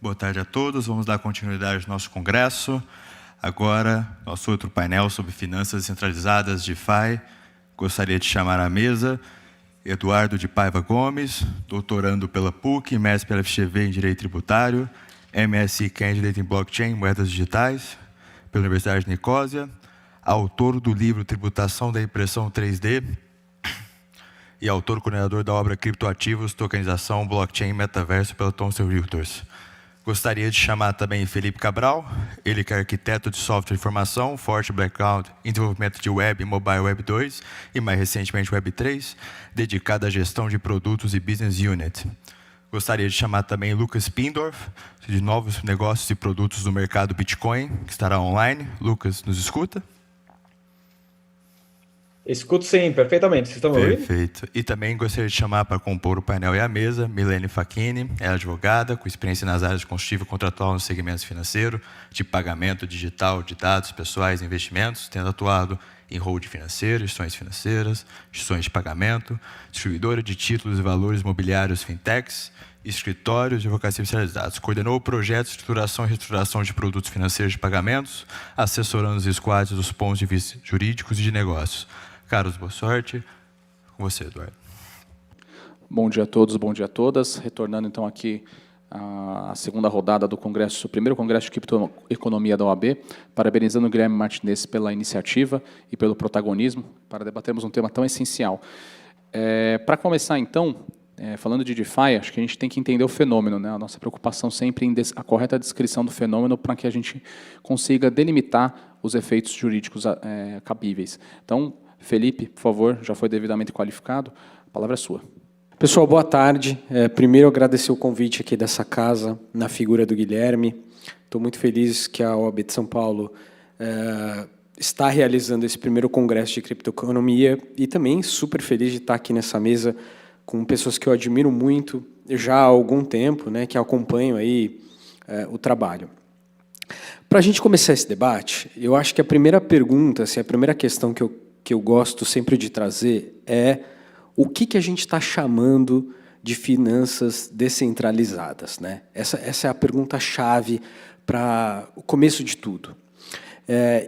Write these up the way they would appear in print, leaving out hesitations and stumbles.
Boa tarde a todos. Vamos dar continuidade ao nosso congresso. Agora, nosso outro painel sobre finanças descentralizadas, DeFi. Gostaria de chamar à mesa Eduardo de Paiva Gomes, doutorando pela PUC, mestre pela FGV em Direito Tributário, MSc Candidate em Blockchain, Moedas Digitais, pela Universidade de Nicosia, autor do livro Tributação da Impressão 3D e autor coordenador da obra Criptoativos, Tokenização, Blockchain e Metaverso pela Thomson Reuters. Gostaria de chamar também Felipe Cabral, ele que é arquiteto de software de informação, forte background em desenvolvimento de web e mobile web 2 e mais recentemente web 3, dedicado à gestão de produtos e business unit. Gostaria de chamar também Lucas Pindorf, de novos negócios e produtos do mercado Bitcoin, que estará online. Lucas, nos escuta? Escuto sim, perfeitamente. Vocês estão me ouvindo? Perfeito. E também gostaria de chamar para compor o painel e a mesa Milene Facchini, é advogada, com experiência nas áreas de consultivo contratual nos segmentos financeiro, de pagamento digital de dados pessoais e investimentos, tendo atuado em holding financeiro, instituições financeiras, instituições de pagamento, distribuidora de títulos e valores imobiliários fintechs, escritórios de advocacia especializados. Coordenou projetos de estruturação e reestruturação de produtos financeiros de pagamentos, assessorando os squads dos pontos de vista jurídicos e de negócios. Carlos, boa sorte. Com você, Eduardo. Bom dia a todos, bom dia a todas. Retornando, então, aqui à segunda rodada do Congresso, o primeiro Congresso de Criptoeconomia da OAB, parabenizando o Guilherme Martinez pela iniciativa e pelo protagonismo, para debatermos um tema tão essencial. Para começar, então, falando de DeFi, acho que a gente tem que entender o fenômeno, né? A nossa preocupação sempre em a correta descrição do fenômeno para que a gente consiga delimitar os efeitos jurídicos cabíveis. Então, Felipe, por favor, já foi devidamente qualificado, a palavra é sua. Pessoal, boa tarde. Primeiro, agradecer o convite aqui dessa casa, na figura do Guilherme. Estou muito feliz que a OAB de São Paulo está realizando esse primeiro congresso de criptoeconomia e também super feliz de estar aqui nessa mesa com pessoas que eu admiro muito já há algum tempo, né, que acompanham aí o trabalho. Para a gente começar esse debate, eu acho que a primeira pergunta, assim, a primeira questão que eu gosto sempre de trazer é o que a gente está chamando de finanças descentralizadas, né? Essa é a pergunta-chave para o começo de tudo.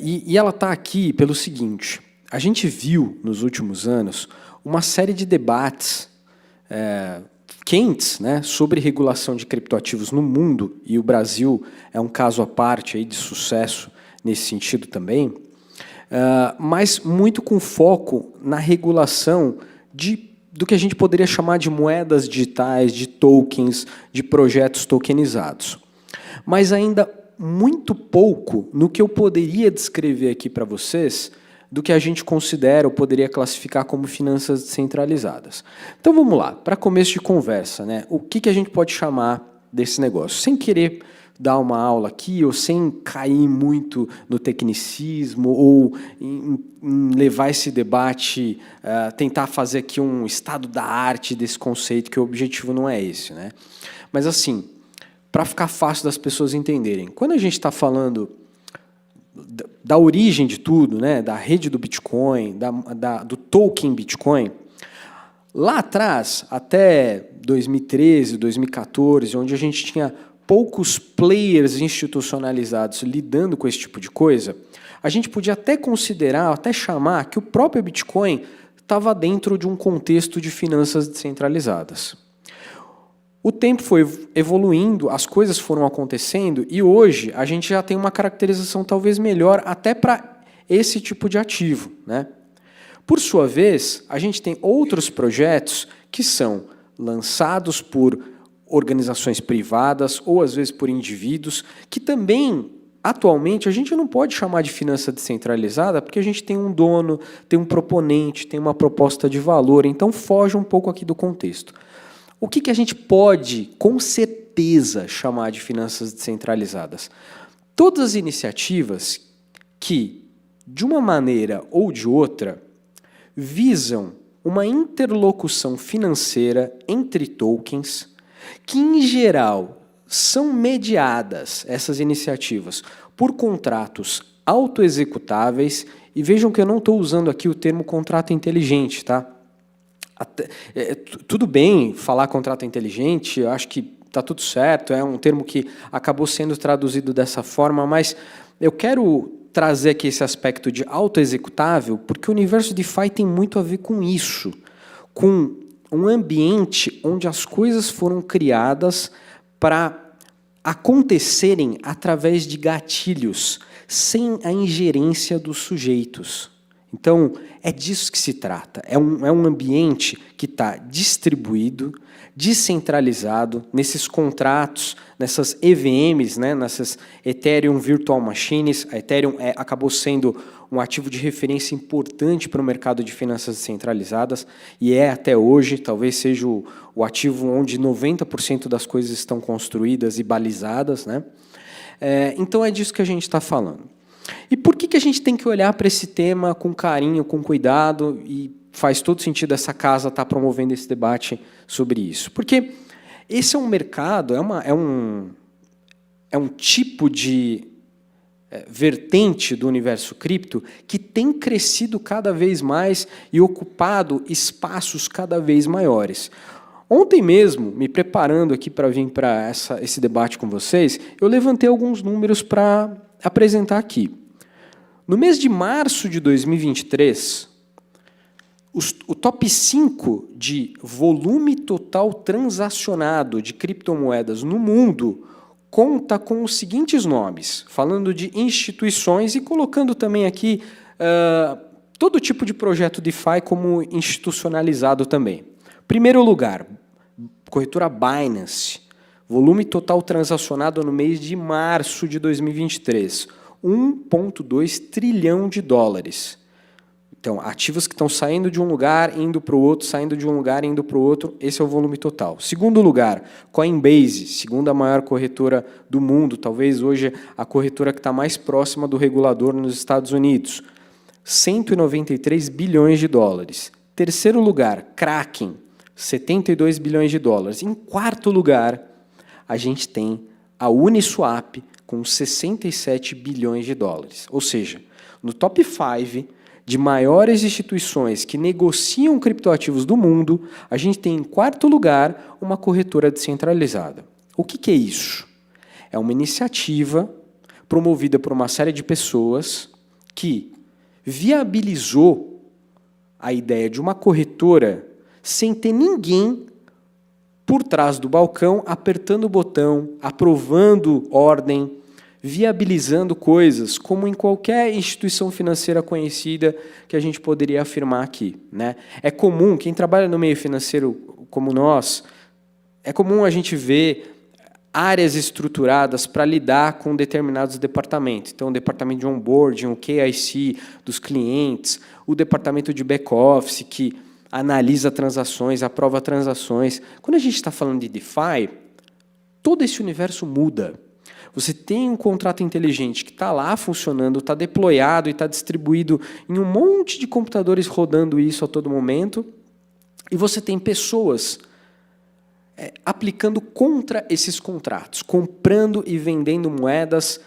E ela está aqui pelo seguinte: a gente viu nos últimos anos uma série de debates quentes, né, sobre regulação de criptoativos no mundo, e o Brasil é um caso à parte aí de sucesso nesse sentido também, mas muito com foco na regulação do que a gente poderia chamar de moedas digitais, de tokens, de projetos tokenizados. Mas ainda muito pouco no que eu poderia descrever aqui para vocês do que a gente considera ou poderia classificar como finanças descentralizadas. Então vamos lá, para começo de conversa, né? O que a gente pode chamar desse negócio? Sem querer dar uma aula aqui, ou sem cair muito no tecnicismo, ou em levar esse debate, tentar fazer aqui um estado da arte desse conceito, que o objetivo não é esse, né? Mas assim, para ficar fácil das pessoas entenderem, quando a gente está falando da origem de tudo, né, da rede do Bitcoin, do token Bitcoin, lá atrás, até 2013, 2014, onde a gente tinha poucos players institucionalizados lidando com esse tipo de coisa, a gente podia até considerar, até chamar que o próprio Bitcoin estava dentro de um contexto de finanças descentralizadas. O tempo foi evoluindo, as coisas foram acontecendo e hoje a gente já tem uma caracterização talvez melhor até para esse tipo de ativo, né? Por sua vez, a gente tem outros projetos que são lançados por organizações privadas ou às vezes por indivíduos que também, atualmente, a gente não pode chamar de finança descentralizada porque a gente tem um dono, tem um proponente, tem uma proposta de valor, então foge um pouco aqui do contexto. O que a gente pode, com certeza, chamar de finanças descentralizadas? Todas as iniciativas que, de uma maneira ou de outra, visam uma interlocução financeira entre tokens, que, em geral, são mediadas, essas iniciativas, por contratos autoexecutáveis, e vejam que eu não estou usando aqui o termo contrato inteligente, tá? Tudo bem falar contrato inteligente, eu acho que tá tudo certo, é um termo que acabou sendo traduzido dessa forma, mas eu quero trazer aqui esse aspecto de autoexecutável, porque o universo DeFi tem muito a ver com isso, com um ambiente onde as coisas foram criadas para acontecerem através de gatilhos, sem a ingerência dos sujeitos. Então, é disso que se trata. É um ambiente que está distribuído, descentralizado, nesses contratos, nessas EVMs, né, nessas Ethereum Virtual Machines. A Ethereum acabou sendo um ativo de referência importante para o mercado de finanças descentralizadas e é até hoje, talvez seja o ativo onde 90% das coisas estão construídas e balizadas, né? Então é disso que a gente está falando. E por que a gente tem que olhar para esse tema com carinho, com cuidado, e faz todo sentido essa casa estar promovendo esse debate sobre isso? Porque esse é um mercado, é um tipo de vertente do universo cripto que tem crescido cada vez mais e ocupado espaços cada vez maiores. Ontem mesmo, me preparando aqui para vir para esse debate com vocês, eu levantei alguns números para apresentar aqui. No mês de março de 2023, o top 5 de volume total transacionado de criptomoedas no mundo conta com os seguintes nomes, falando de instituições e colocando também aqui todo tipo de projeto DeFi como institucionalizado também. Primeiro lugar, corretora Binance, volume total transacionado no mês de março de 2023, 1,2 trilhão de dólares. Então, ativos que estão saindo de um lugar, indo para o outro, saindo de um lugar, indo para o outro, esse é o volume total. Segundo lugar, Coinbase, segunda maior corretora do mundo, talvez hoje a corretora que está mais próxima do regulador nos Estados Unidos, 193 bilhões de dólares. Terceiro lugar, Kraken, 72 bilhões de dólares. Em quarto lugar, a gente tem a Uniswap, com 67 bilhões de dólares. Ou seja, no top 5 de maiores instituições que negociam criptoativos do mundo, a gente tem em quarto lugar uma corretora descentralizada. O que é isso? É uma iniciativa promovida por uma série de pessoas que viabilizou a ideia de uma corretora sem ter ninguém por trás do balcão apertando o botão, aprovando ordem, viabilizando coisas, como em qualquer instituição financeira conhecida que a gente poderia afirmar aqui, né? É comum, quem trabalha no meio financeiro como nós, é comum a gente ver áreas estruturadas para lidar com determinados departamentos. Então, o departamento de onboarding, o KYC dos clientes, o departamento de back-office, que analisa transações, aprova transações. Quando a gente está falando de DeFi, todo esse universo muda. Você tem um contrato inteligente que está lá funcionando, está deployado e está distribuído em um monte de computadores rodando isso a todo momento, e você tem pessoas aplicando contra esses contratos, comprando e vendendo moedas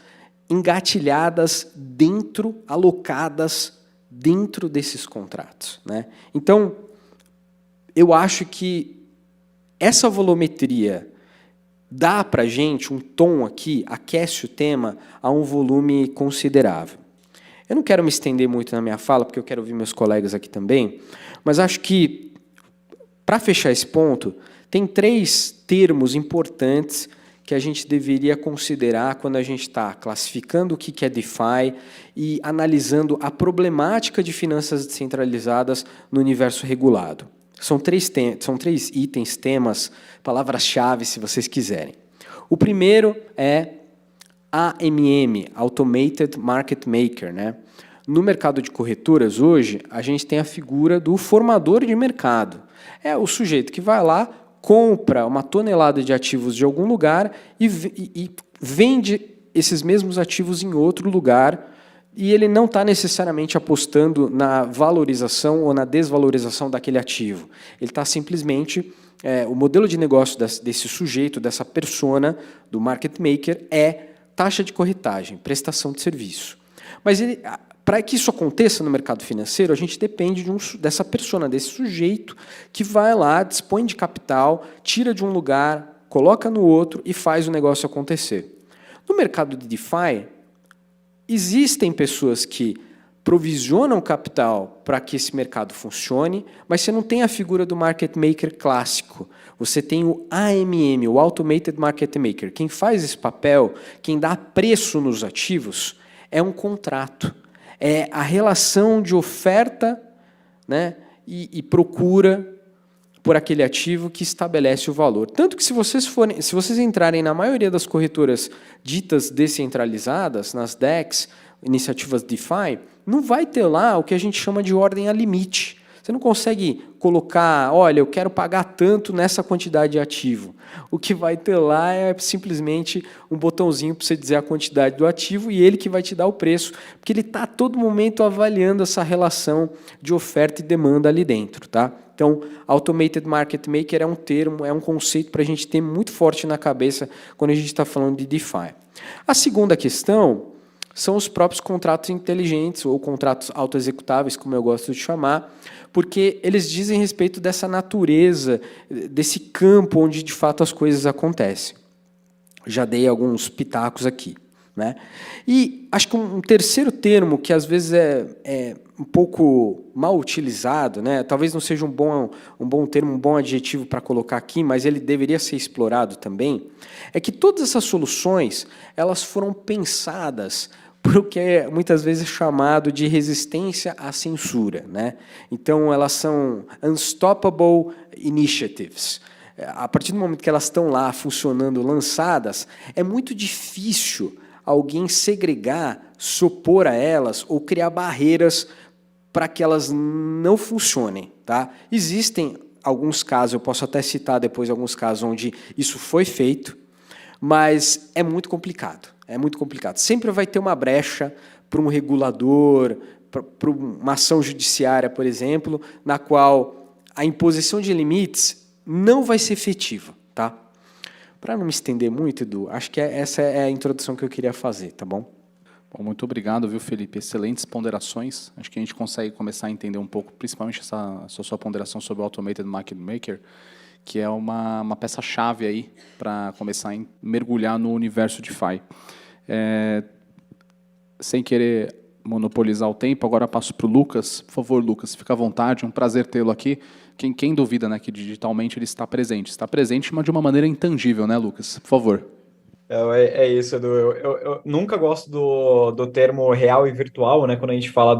engatilhadas dentro, alocadas dentro desses contratos, né? Então, eu acho que essa volumetria dá para a gente um tom aqui, aquece o tema a um volume considerável. Eu não quero me estender muito na minha fala, porque eu quero ouvir meus colegas aqui também, mas acho que, para fechar esse ponto, tem 3 termos importantes que a gente deveria considerar quando a gente está classificando o que é DeFi e analisando a problemática de finanças descentralizadas no universo regulado. São 3 itens, temas, palavras-chave, se vocês quiserem. O primeiro é AMM, Automated Market Maker, né? No mercado de corretoras, hoje, a gente tem a figura do formador de mercado. É o sujeito que vai lá, compra uma tonelada de ativos de algum lugar e vende esses mesmos ativos em outro lugar, e ele não está necessariamente apostando na valorização ou na desvalorização daquele ativo. Ele está simplesmente... o modelo de negócio desse sujeito, dessa persona, do market maker, é taxa de corretagem, prestação de serviço. Mas para que isso aconteça no mercado financeiro, a gente depende dessa persona, desse sujeito que vai lá, dispõe de capital, tira de um lugar, coloca no outro e faz o negócio acontecer. No mercado de DeFi, existem pessoas que provisionam capital para que esse mercado funcione, mas você não tem a figura do market maker clássico. Você tem o AMM, o Automated Market Maker. Quem faz esse papel, quem dá preço nos ativos, é um contrato. É a relação de oferta, né, e procura por aquele ativo que estabelece o valor. Tanto que se vocês entrarem na maioria das corretoras ditas descentralizadas, nas DEX, iniciativas DeFi, não vai ter lá o que a gente chama de ordem a limite. Você não consegue colocar, olha, eu quero pagar tanto nessa quantidade de ativo. O que vai ter lá é simplesmente um botãozinho para você dizer a quantidade do ativo e ele que vai te dar o preço, porque ele está a todo momento avaliando essa relação de oferta e demanda ali dentro, tá? Então, Automated Market Maker é um termo, é um conceito para a gente ter muito forte na cabeça quando a gente está falando de DeFi. A segunda questão são os próprios contratos inteligentes ou contratos autoexecutáveis, como eu gosto de chamar, porque eles dizem respeito dessa natureza, desse campo onde de fato as coisas acontecem. Já dei alguns pitacos aqui, né? E acho que um terceiro termo que às vezes é um pouco mal utilizado, né? Talvez não seja um bom termo, um bom adjetivo para colocar aqui, mas ele deveria ser explorado também, é que todas essas soluções elas foram pensadas para o que é muitas vezes chamado de resistência à censura, né? Então, elas são unstoppable initiatives. A partir do momento que elas estão lá funcionando, lançadas, é muito difícil alguém segregar, se opor a elas ou criar barreiras para que elas não funcionem, tá? Existem alguns casos, eu posso até citar depois alguns casos onde isso foi feito, mas é muito complicado. É muito complicado. Sempre vai ter uma brecha para um regulador, para uma ação judiciária, por exemplo, na qual a imposição de limites não vai ser efetiva, tá? Para não me estender muito, Edu, acho que essa é a introdução que eu queria fazer, tá bom? Bom, muito obrigado, viu, Felipe? Excelentes ponderações. Acho que a gente consegue começar a entender um pouco, principalmente essa sua ponderação sobre o Automated Market Maker, que é uma peça-chave aí para começar a mergulhar no universo DeFi. Sem querer monopolizar o tempo, agora passo para o Lucas. Por favor, Lucas, fica à vontade, um prazer tê-lo aqui. Quem duvida, né, que digitalmente ele está presente, mas de uma maneira intangível, né, Lucas? Por favor. É isso, Edu. Eu nunca gosto do termo real e virtual, né? Quando a gente fala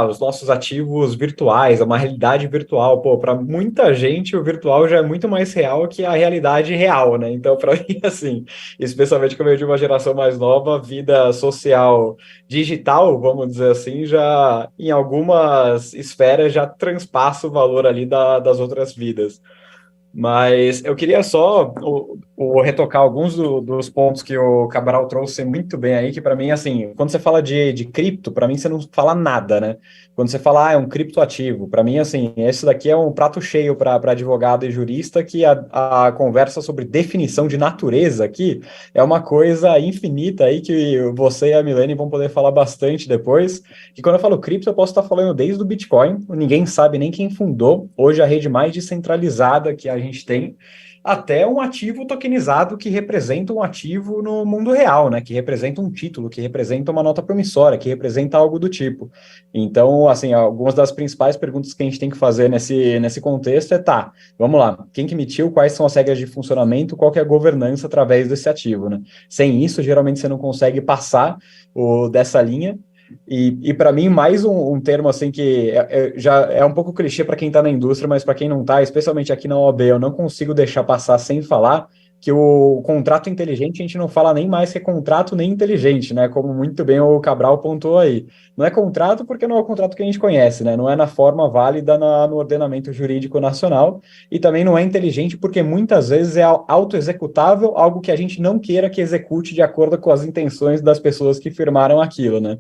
os nossos ativos virtuais, é uma realidade virtual. Pô, para muita gente o virtual já é muito mais real que a realidade real, né? Então, para mim, assim, especialmente como eu de uma geração mais nova, vida social digital, vamos dizer assim, já em algumas esferas já transpassa o valor ali das outras vidas. Mas eu queria só retocar alguns dos pontos que o Cabral trouxe muito bem aí, que para mim, assim, quando você fala de cripto, para mim você não fala nada, né? Quando você fala, é um criptoativo, para mim, assim, esse daqui é um prato cheio para advogado e jurista, que a conversa sobre definição de natureza aqui é uma coisa infinita aí, que você e a Milene vão poder falar bastante depois. E quando eu falo cripto, eu posso estar falando desde o Bitcoin, ninguém sabe nem quem fundou, hoje a rede mais descentralizada que a gente tem, até um ativo tokenizado que representa um ativo no mundo real, né? Que representa um título, que representa uma nota promissória, que representa algo do tipo. Então, assim, algumas das principais perguntas que a gente tem que fazer nesse contexto vamos lá, quem que emitiu, quais são as regras de funcionamento, qual que é a governança através desse ativo, né? Sem isso, geralmente você não consegue passar dessa linha. E para mim, mais um termo assim que já é um pouco clichê para quem está na indústria, mas para quem não está, especialmente aqui na OAB, eu não consigo deixar passar sem falar que o contrato inteligente, a gente não fala nem mais que é contrato nem inteligente, né? Como muito bem o Cabral pontuou aí. Não é contrato porque não é o contrato que a gente conhece, né? Não é na forma válida no ordenamento jurídico nacional, e também não é inteligente porque muitas vezes é autoexecutável, algo que a gente não queira que execute de acordo com as intenções das pessoas que firmaram aquilo, né?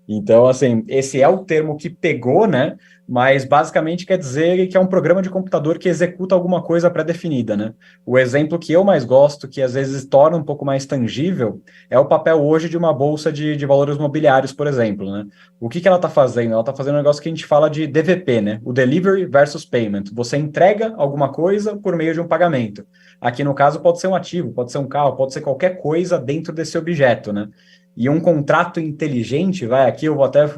Então, assim, esse é o termo que pegou, né? Mas basicamente quer dizer que é um programa de computador que executa alguma coisa pré-definida, né? O exemplo que eu mais gosto, que às vezes torna um pouco mais tangível, é o papel hoje de uma bolsa de valores mobiliários, por exemplo, né? O que ela está fazendo? Ela está fazendo um negócio que a gente fala de DVP, né? O Delivery versus Payment. Você entrega alguma coisa por meio de um pagamento. Aqui, no caso, pode ser um ativo, pode ser um carro, pode ser qualquer coisa dentro desse objeto, né? E um contrato inteligente, vai, aqui eu vou até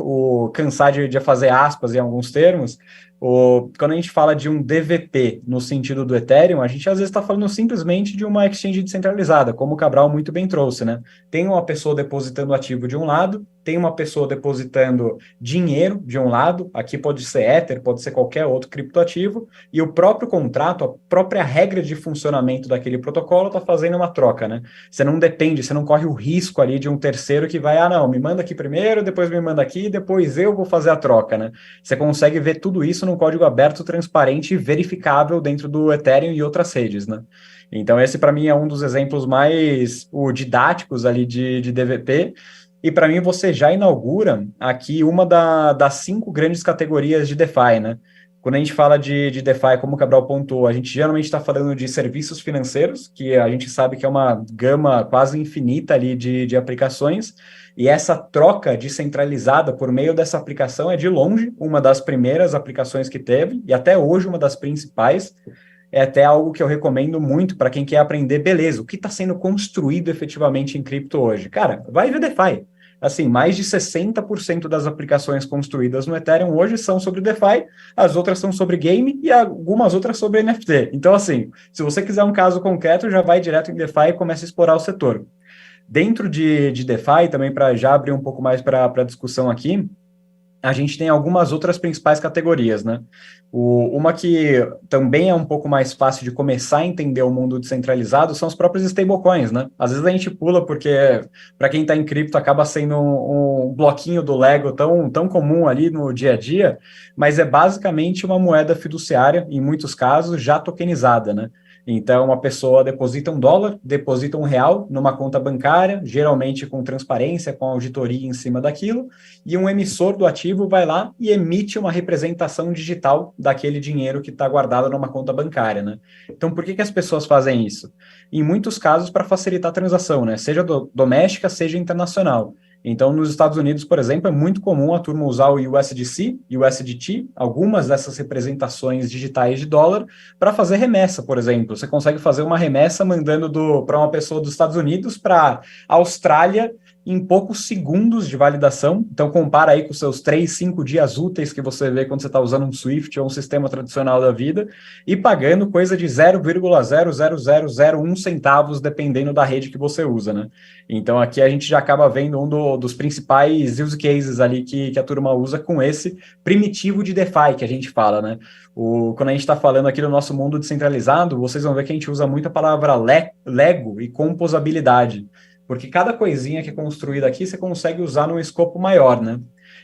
cansar de fazer aspas em alguns termos, quando a gente fala de um DVP no sentido do Ethereum, a gente às vezes está falando simplesmente de uma exchange descentralizada, como o Cabral muito bem trouxe, né? Tem uma pessoa depositando ativo de um lado, tem uma pessoa depositando dinheiro de um lado, aqui pode ser Ether, pode ser qualquer outro criptoativo, e o próprio contrato, a própria regra de funcionamento daquele protocolo está fazendo uma troca, né? Você não depende, você não corre o risco ali de um terceiro que vai, não, me manda aqui primeiro, depois me manda aqui, depois eu vou fazer a troca, né? Você consegue ver tudo isso num código aberto, transparente e verificável dentro do Ethereum e outras redes, né? Então esse para mim é um dos exemplos mais didáticos ali de DVP, e para mim você já inaugura aqui uma das 5 grandes categorias de DeFi, né? Quando a gente fala de DeFi, como o Cabral pontuou, a gente geralmente está falando de serviços financeiros, que a gente sabe que é uma gama quase infinita ali de aplicações, e essa troca descentralizada por meio dessa aplicação é de longe uma das primeiras aplicações que teve, e até hoje uma das principais. É até algo que eu recomendo muito para quem quer aprender, beleza, o que está sendo construído efetivamente em cripto hoje? Cara, vai ver DeFi. Assim, mais de 60% das aplicações construídas no Ethereum hoje são sobre DeFi, as outras são sobre game e algumas outras sobre NFT. Então, assim, se você quiser um caso concreto, já vai direto em DeFi e começa a explorar o setor. Dentro de DeFi, também para já abrir um pouco mais para a discussão aqui, a gente tem algumas outras principais categorias, né? Uma que também é um pouco mais fácil de começar a entender o mundo descentralizado são os próprios stablecoins, né? Às vezes a gente pula porque, para quem está em cripto, acaba sendo um bloquinho do Lego tão comum ali no dia a dia, mas é basicamente uma moeda fiduciária, em muitos casos, já tokenizada, né? Então, uma pessoa deposita $1, deposita R$ 1 numa conta bancária, geralmente com transparência, com auditoria em cima daquilo, e um emissor do ativo vai lá e emite uma representação digital daquele dinheiro que está guardado numa conta bancária, né? Então, por que as pessoas fazem isso? Em muitos casos, para facilitar a transação, né? Seja doméstica, seja internacional. Então, nos Estados Unidos, por exemplo, é muito comum a turma usar o USDC e o USDT, algumas dessas representações digitais de dólar, para fazer remessa, por exemplo. Você consegue fazer uma remessa mandando para uma pessoa dos Estados Unidos para a Austrália em poucos segundos de validação. Então, compara aí com os seus 3, 5 dias úteis que você vê quando você está usando um Swift ou um sistema tradicional da vida, e pagando coisa de 0,00001 centavos, dependendo da rede que você usa, né? Então, aqui a gente já acaba vendo dos principais use cases ali que a turma usa com esse primitivo de DeFi que a gente fala, né? Quando a gente está falando aqui do nosso mundo descentralizado, vocês vão ver que a gente usa muito a palavra Lego e composabilidade, porque cada coisinha que é construída aqui você consegue usar num escopo maior, né?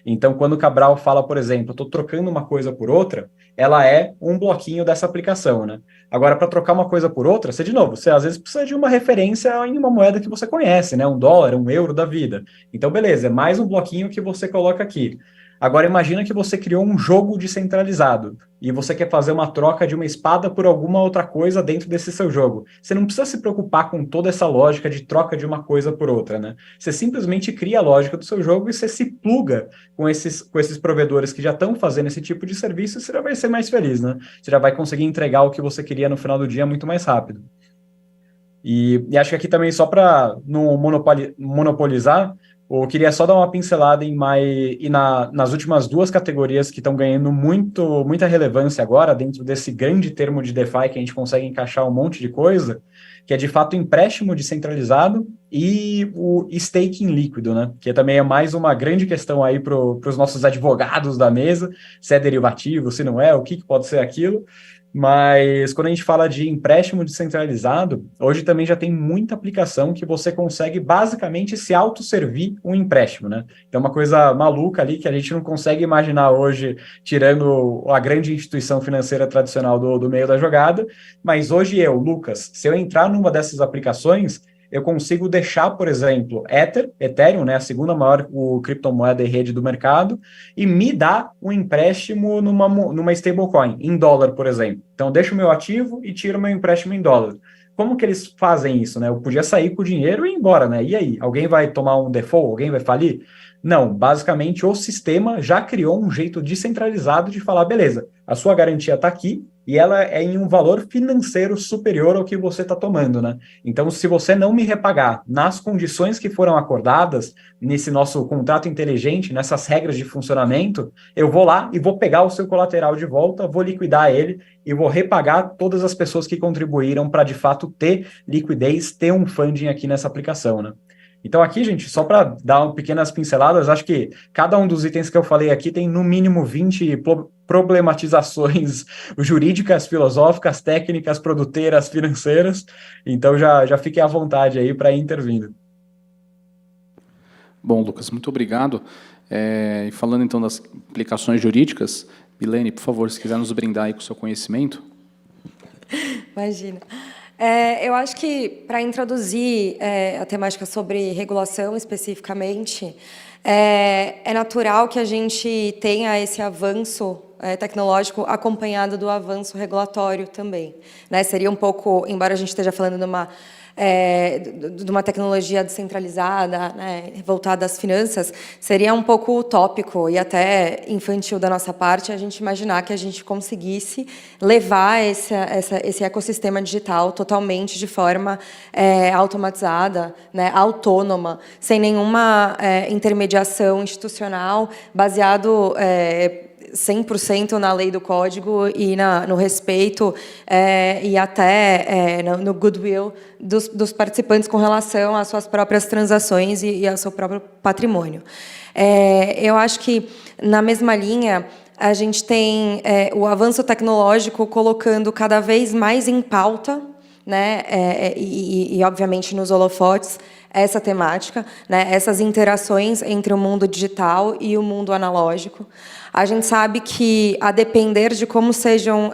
Então, quando o Cabral fala, por exemplo, estou trocando uma coisa por outra, ela é um bloquinho dessa aplicação, né? Agora, para trocar uma coisa por outra, você, de novo, você às vezes precisa de uma referência em uma moeda que você conhece, né? $1, €1 da vida. Então, beleza, é mais um bloquinho que você coloca aqui. Agora, imagina que você criou um jogo descentralizado e você quer fazer uma troca de uma espada por alguma outra coisa dentro desse seu jogo. Você não precisa se preocupar com toda essa lógica de troca de uma coisa por outra, né? Você simplesmente cria a lógica do seu jogo e você se pluga com esses provedores que já estão fazendo esse tipo de serviço e você já vai ser mais feliz, né? Você já vai conseguir entregar o que você queria no final do dia muito mais rápido. E acho que aqui também, só para não monopolizar, eu queria só dar uma pincelada nas últimas 2 categorias que estão ganhando muita relevância agora, dentro desse grande termo de DeFi que a gente consegue encaixar um monte de coisa, que é de fato o empréstimo descentralizado e o staking líquido, né? Que também é mais uma grande questão aí para os nossos advogados da mesa, se é derivativo, se não é, o que pode ser aquilo. Mas quando a gente fala de empréstimo descentralizado, hoje também já tem muita aplicação que você consegue basicamente se autosservir um empréstimo, né? Então, uma coisa maluca ali que a gente não consegue imaginar hoje, tirando a grande instituição financeira tradicional do meio da jogada. Mas hoje Lucas, se eu entrar numa dessas aplicações, eu consigo deixar, por exemplo, Ethereum, né, a segunda maior criptomoeda e rede do mercado, e me dá um empréstimo numa stablecoin, em dólar, por exemplo. Então, eu deixo o meu ativo e tiro o meu empréstimo em dólar. Como que eles fazem isso, né? Eu podia sair com o dinheiro e ir embora, né? E aí? Alguém vai tomar um default? Alguém vai falir? Não, basicamente o sistema já criou um jeito descentralizado de falar, beleza, a sua garantia está aqui e ela é em um valor financeiro superior ao que você está tomando, né? Então, se você não me repagar nas condições que foram acordadas, nesse nosso contrato inteligente, nessas regras de funcionamento, eu vou lá e vou pegar o seu colateral de volta, vou liquidar ele e vou repagar todas as pessoas que contribuíram para, de fato, ter liquidez, ter um funding aqui nessa aplicação, né? Então aqui, gente, só para dar pequenas pinceladas, acho que cada um dos itens que eu falei aqui tem no mínimo 20 problematizações jurídicas, filosóficas, técnicas, produteiras, financeiras. Então já fiquem à vontade aí para ir intervindo. Bom, Lucas, muito obrigado. E falando então das implicações jurídicas, Milene, por favor, se quiser nos brindar aí com o seu conhecimento. Imagina. Eu acho que, para introduzir a temática sobre regulação especificamente, é natural que a gente tenha esse avanço tecnológico acompanhado do avanço regulatório também, né? Seria um pouco, embora a gente esteja falando de uma tecnologia descentralizada, né, voltada às finanças, seria um pouco utópico e até infantil da nossa parte a gente imaginar que a gente conseguisse levar esse ecossistema digital totalmente de forma automatizada, né, autônoma, sem nenhuma intermediação institucional, baseado 100% na lei do código e no respeito e até no goodwill dos participantes com relação às suas próprias transações e ao seu próprio patrimônio. Eu acho que, na mesma linha, a gente tem o avanço tecnológico colocando cada vez mais em pauta, né, e, obviamente, nos holofotes, essa temática, né, essas interações entre o mundo digital e o mundo analógico. A gente sabe que, a depender de como sejam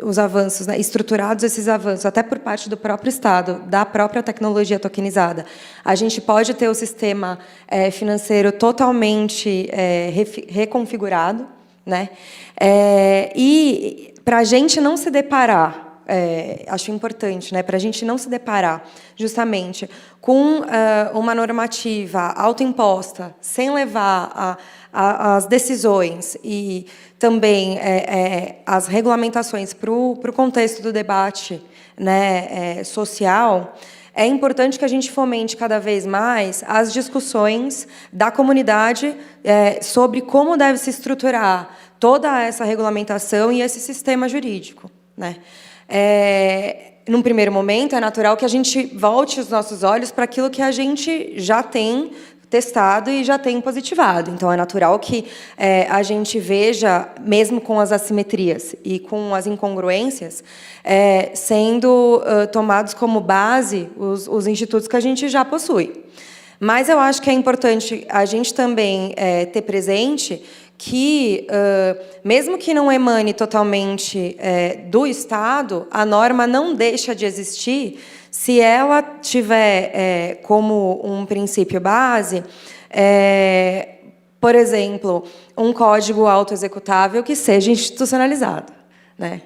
os avanços, né, estruturados esses avanços, até por parte do próprio Estado, da própria tecnologia tokenizada, a gente pode ter o sistema financeiro totalmente reconfigurado, né? E, para a gente não se deparar, acho importante, né, para a gente não se deparar justamente com uma normativa autoimposta, sem levar as decisões e também as regulamentações para o contexto do debate, né, social, é importante que a gente fomente cada vez mais as discussões da comunidade sobre como deve se estruturar toda essa regulamentação e esse sistema jurídico, né? Num primeiro momento, é natural que a gente volte os nossos olhos para aquilo que a gente já tem testado e já tem positivado. Então, é natural que a gente veja, mesmo com as assimetrias e com as incongruências, sendo tomados como base os institutos que a gente já possui. Mas eu acho que é importante a gente também ter presente que, mesmo que não emane totalmente do Estado, a norma não deixa de existir se ela tiver como um princípio base, por exemplo, um código autoexecutável que seja institucionalizado, né?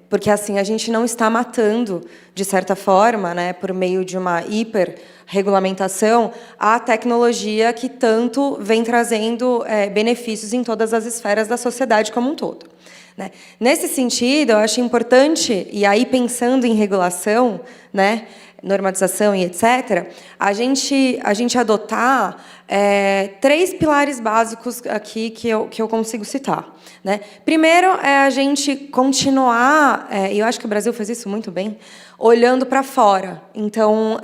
Porque assim a gente não está matando, de certa forma, né, por meio de uma hiperregulamentação, a tecnologia que tanto vem trazendo benefícios em todas as esferas da sociedade como um todo, né? Nesse sentido, eu acho importante, e aí pensando em regulação, né, normatização e etc., a gente adotar 3 pilares básicos aqui que eu consigo citar, né? Primeiro é a gente continuar, e eu acho que o Brasil faz isso muito bem, olhando para fora. Então,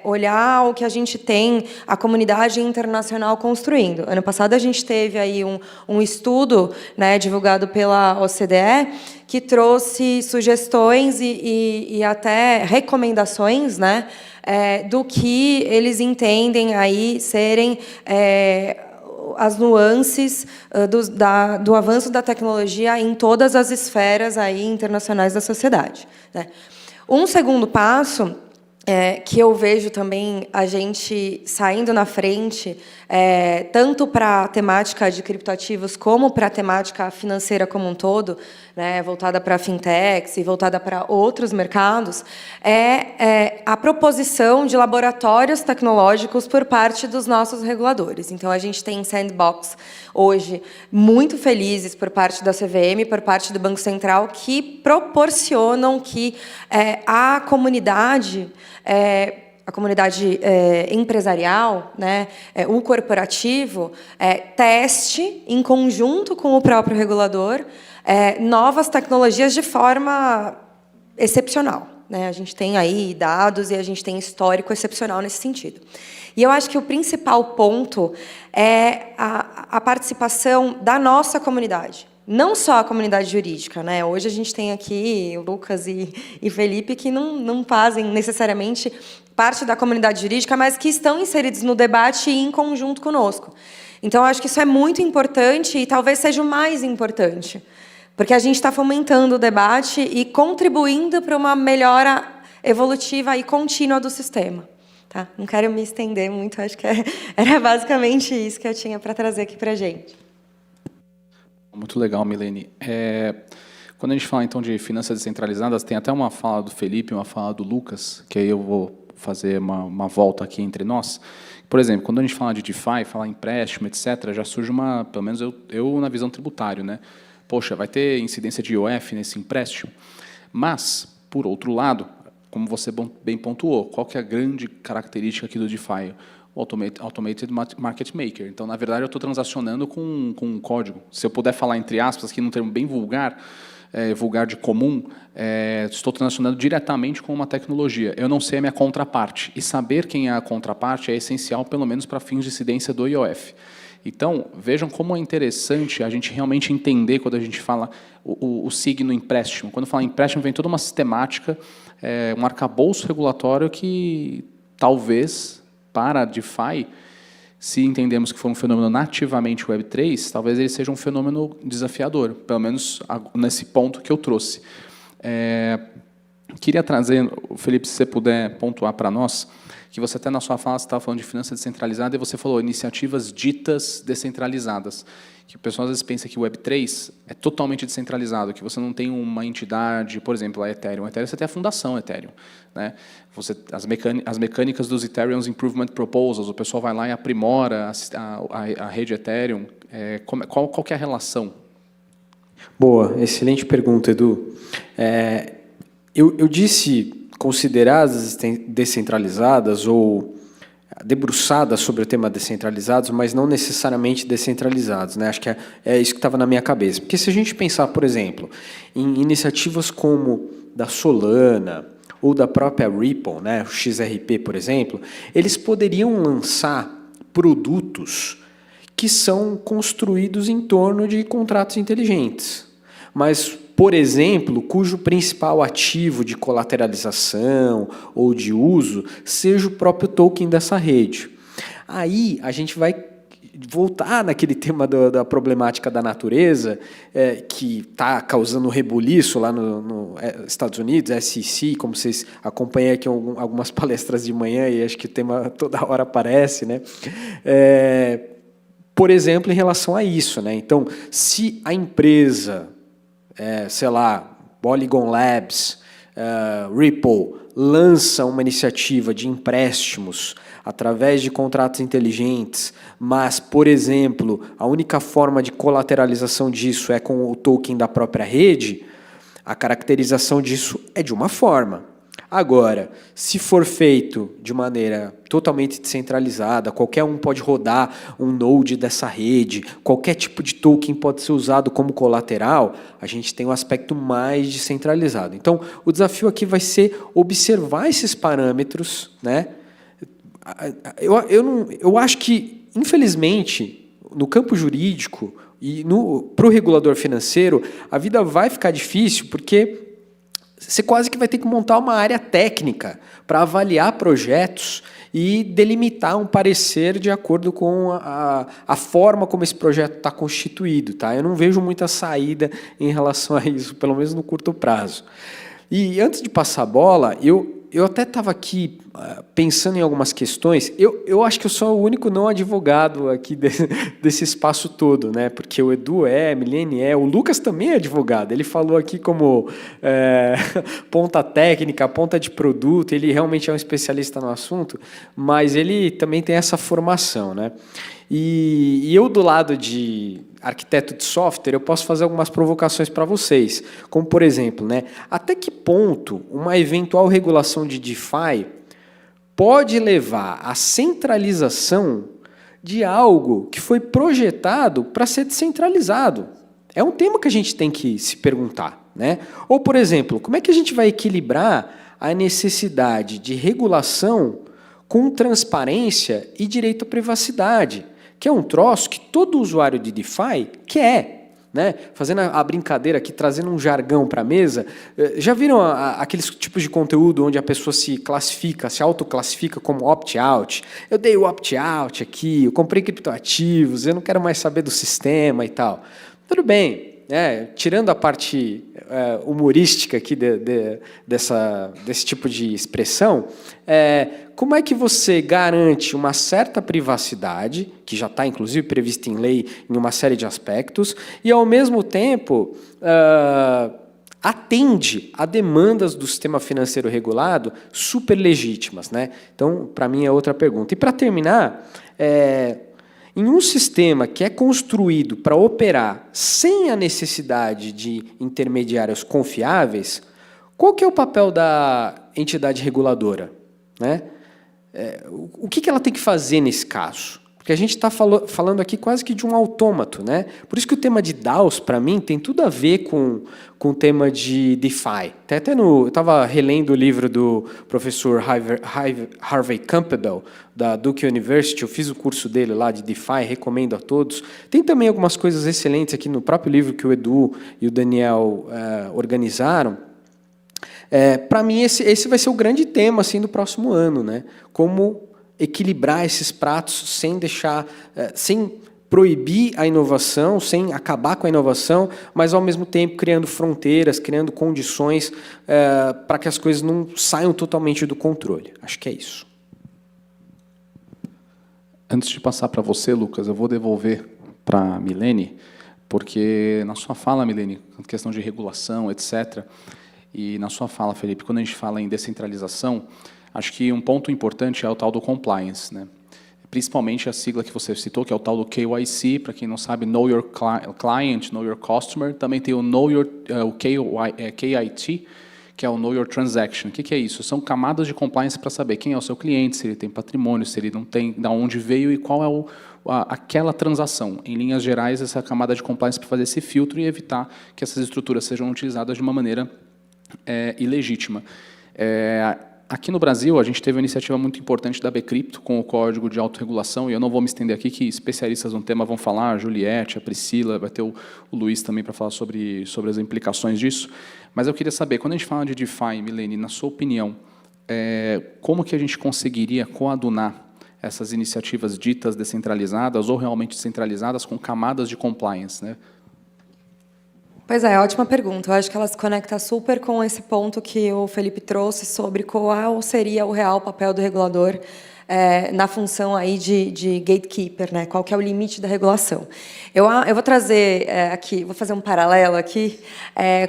olhar o que a gente tem, a comunidade internacional construindo. Ano passado, a gente teve aí um estudo, né, divulgado pela OCDE, que trouxe sugestões e até recomendações, né, do que eles entendem aí serem as nuances do avanço da tecnologia em todas as esferas aí internacionais da sociedade, né? Um segundo passo que eu vejo também a gente saindo na frente, tanto para a temática de criptoativos como para a temática financeira como um todo, né, voltada para fintechs e voltada para outros mercados, a proposição de laboratórios tecnológicos por parte dos nossos reguladores. Então, a gente tem sandbox hoje muito felizes por parte da CVM, por parte do Banco Central, que proporcionam que a comunidade empresarial, né, o corporativo, teste, em conjunto com o próprio regulador, novas tecnologias de forma excepcional, né? A gente tem aí dados e a gente tem histórico excepcional nesse sentido. E eu acho que o principal ponto é a participação da nossa comunidade. Não só a comunidade jurídica, né? Hoje a gente tem aqui o Lucas e Felipe que não fazem necessariamente parte da comunidade jurídica, mas que estão inseridos no debate e em conjunto conosco. Então, eu acho que isso é muito importante e talvez seja o mais importante, porque a gente está fomentando o debate e contribuindo para uma melhora evolutiva e contínua do sistema. Tá? Não quero me estender muito, acho que era basicamente isso que eu tinha para trazer aqui para a gente. Muito legal, Milene. Quando a gente fala, então, de finanças descentralizadas, tem até uma fala do Felipe, uma fala do Lucas, que aí eu vou fazer uma volta aqui entre nós. Por exemplo, quando a gente fala de DeFi, fala empréstimo, etc., já surge pelo menos eu na visão tributária, né? Poxa, vai ter incidência de IOF nesse empréstimo? Mas, por outro lado, como você bem pontuou, qual que é a grande característica aqui do DeFi? O Automated Market Maker. Então, na verdade, eu estou transacionando com um código. Se eu puder falar entre aspas, aqui num termo bem vulgar, vulgar de comum, estou transacionando diretamente com uma tecnologia. Eu não sei a minha contraparte. E saber quem é a contraparte é essencial, pelo menos para fins de incidência do IOF. Então, vejam como é interessante a gente realmente entender quando a gente fala o signo empréstimo. Quando fala empréstimo, vem toda uma sistemática, um arcabouço regulatório que talvez, para a DeFi, se entendemos que for um fenômeno nativamente Web3, talvez ele seja um fenômeno desafiador, pelo menos nesse ponto que eu trouxe. Queria trazer, Felipe, se você puder pontuar para nós, que você até na sua fala estava falando de finança descentralizada e você falou iniciativas ditas descentralizadas. Que o pessoal às vezes pensa que o Web3 é totalmente descentralizado, que você não tem uma entidade, por exemplo, a Ethereum. A Ethereum você tem a fundação Ethereum, né? As mecânicas dos Ethereum Improvement Proposals, o pessoal vai lá e aprimora a rede Ethereum. Qual que é a relação? Boa, excelente pergunta, Edu. Eu disse consideradas descentralizadas ou debruçadas sobre o tema descentralizados, mas não necessariamente descentralizados, né? Acho que é isso que estava na minha cabeça. Porque se a gente pensar, por exemplo, em iniciativas como da Solana ou da própria Ripple, né, o XRP, por exemplo, eles poderiam lançar produtos que são construídos em torno de contratos inteligentes. Mas, por exemplo, cujo principal ativo de colateralização ou de uso seja o próprio token dessa rede. Aí a gente vai voltar naquele tema da problemática da natureza, que está causando rebuliço lá nos Estados Unidos, SEC, como vocês acompanham aqui algumas palestras de manhã, e acho que o tema toda hora aparece, né? Por exemplo, em relação a isso, né? Então, se a empresa, sei lá, Polygon Labs, Ripple, lança uma iniciativa de empréstimos através de contratos inteligentes, mas, por exemplo, a única forma de colateralização disso é com o token da própria rede, a caracterização disso é de uma forma. Agora, se for feito de maneira totalmente descentralizada, qualquer um pode rodar um node dessa rede, qualquer tipo de token pode ser usado como colateral, a gente tem um aspecto mais descentralizado. Então, o desafio aqui vai ser observar esses parâmetros, né? Eu acho que, infelizmente, no campo jurídico e para o regulador financeiro, a vida vai ficar difícil porque você quase que vai ter que montar uma área técnica para avaliar projetos e delimitar um parecer de acordo com a forma como esse projeto está constituído. Tá? Eu não vejo muita saída em relação a isso, pelo menos no curto prazo. E antes de passar a bola, eu eu até estava aqui pensando em algumas questões. Eu acho que eu sou o único não advogado aqui desse espaço todo, né? Porque o Edu a Milene o Lucas também é advogado. Ele falou aqui como ponta técnica, ponta de produto, ele realmente é um especialista no assunto, mas ele também tem essa formação, né? E eu, do lado de arquiteto de software, eu posso fazer algumas provocações para vocês, como, por exemplo, né, até que ponto uma eventual regulação de DeFi pode levar à centralização de algo que foi projetado para ser descentralizado? É um tema que a gente tem que se perguntar, né? Ou, por exemplo, como é que a gente vai equilibrar a necessidade de regulação com transparência e direito à privacidade, que é um troço que todo usuário de DeFi quer, né? Fazendo a brincadeira aqui, trazendo um jargão para a mesa, já viram aqueles tipos de conteúdo onde a pessoa se classifica, se autoclassifica como opt-out? Eu dei o opt-out aqui, eu comprei criptoativos, eu não quero mais saber do sistema e tal. Tudo bem, tirando a parte humorística aqui desse tipo de expressão, como é que você garante uma certa privacidade, que já está inclusive prevista em lei em uma série de aspectos, e ao mesmo tempo atende a demandas do sistema financeiro regulado super legítimas, né? Então, para mim, é outra pergunta. E para terminar, em um sistema que é construído para operar sem a necessidade de intermediários confiáveis, qual que é o papel da entidade reguladora, né? O que ela tem que fazer nesse caso? Porque a gente está falando aqui quase que de um autômato, né? Por isso que o tema de DAOs, para mim, tem tudo a ver com o tema de DeFi. Eu estava relendo o livro do professor Harvey Campbell, da Duke University. Eu fiz o curso dele lá de DeFi, recomendo a todos. Tem também algumas coisas excelentes aqui no próprio livro que o Edu e o Daniel organizaram. Para mim, esse vai ser o grande tema assim, do próximo ano, né? Como equilibrar esses pratos sem deixar, sem proibir a inovação, sem acabar com a inovação, mas ao mesmo tempo criando fronteiras, criando condições para que as coisas não saiam totalmente do controle. Acho que é isso. Antes de passar para você, Lucas, eu vou devolver para a Milene, porque na sua fala, Milene, questão de regulação, etc., e na sua fala, Felipe, quando a gente fala em descentralização, acho que um ponto importante é o tal do compliance, né? Principalmente a sigla que você citou, que é o tal do KYC, para quem não sabe, Know Your Client, Know Your Customer. Também tem o KIT, que é o Know Your Transaction. O que é isso? São camadas de compliance para saber quem é o seu cliente, se ele tem patrimônio, se ele não tem, de onde veio e qual é aquela transação. Em linhas gerais, essa camada de compliance para fazer esse filtro e evitar que essas estruturas sejam utilizadas de uma maneira ilegítima. Aqui no Brasil, a gente teve uma iniciativa muito importante da Bcrypto com o Código de Autorregulação, e eu não vou me estender aqui, que especialistas no tema vão falar, a Juliette, a Priscila, vai ter o Luiz também para falar sobre as implicações disso. Mas eu queria saber, quando a gente fala de DeFi, Milene, na sua opinião, como que a gente conseguiria coadunar essas iniciativas ditas descentralizadas ou realmente centralizadas com camadas de compliance, né? Pois é, ótima pergunta. Eu acho que ela se conecta super com esse ponto que o Felipe trouxe sobre qual seria o real papel do regulador na função aí de gatekeeper, né? Qual que é o limite da regulação. Eu vou trazer aqui, vou fazer um paralelo aqui